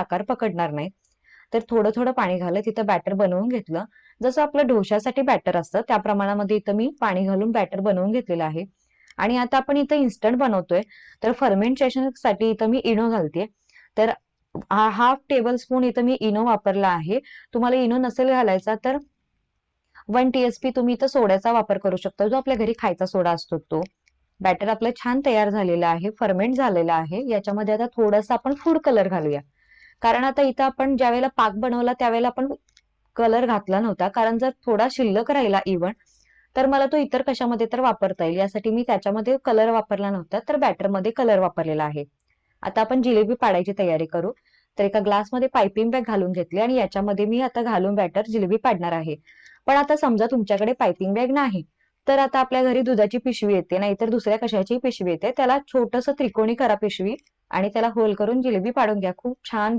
आकार पकडणार नाही. तर थोडं थोडं पाणी घालत इथं बॅटर बनवून घेतलं. जसं आपलं डोश्यासाठी बॅटर असतं त्या प्रमाणामध्ये इथं मी पाणी घालून बॅटर बनवून घेतलेलं आहे. आणि आता आपण इथं इन्स्टंट बनवतोय, तर फर्मेंटेशन साठी इथं मी इनो घालते. तर हाफ टेबल स्पून इथं मी इनो वापरला आहे. तुम्हाला इनो नसेल घालायचा तर 1 TSP तुम्ही इथं सोड्याचा वापर करू शकता, जो आपल्या घरी खायचा सोडा असतो तो. बॅटर आपलं छान तयार झालेलं आहे, फर्मेंट झालेलं आहे. याच्यामध्ये आता थोडंसं आपण फूड कलर घालूया. कारण आता इथं आपण ज्यावेळेला पाक बनवला त्यावेळेला आपण कलर घातला नव्हता. कारण जर थोडा शिल्लक राहिला इव्हन, तर मला तो इतर कशामध्ये तर वापरता येईल. यासाठी मी त्याच्यामध्ये कलर वापरला नव्हता, तर बॅटरमध्ये कलर वापरलेला आहे. आता आपण जिलेबी पाडायची तयारी करू. तर एका ग्लासमध्ये पायपिंग बॅग घालून घेतली आणि याच्यामध्ये मी आता घालून बॅटर जिलेबी पाडणार आहे. पण आता समजा तुमच्याकडे पायपिंग बॅग नाही, तर आता आपल्या घरी दुधाची पिशवी येते, नाहीतर दुसऱ्या कशाची पिशवी येते. त्याला छोटंसं त्रिकोणी करा पिशवी आणि त्याला होल करून जिलेबी पाडून घ्या. खूप छान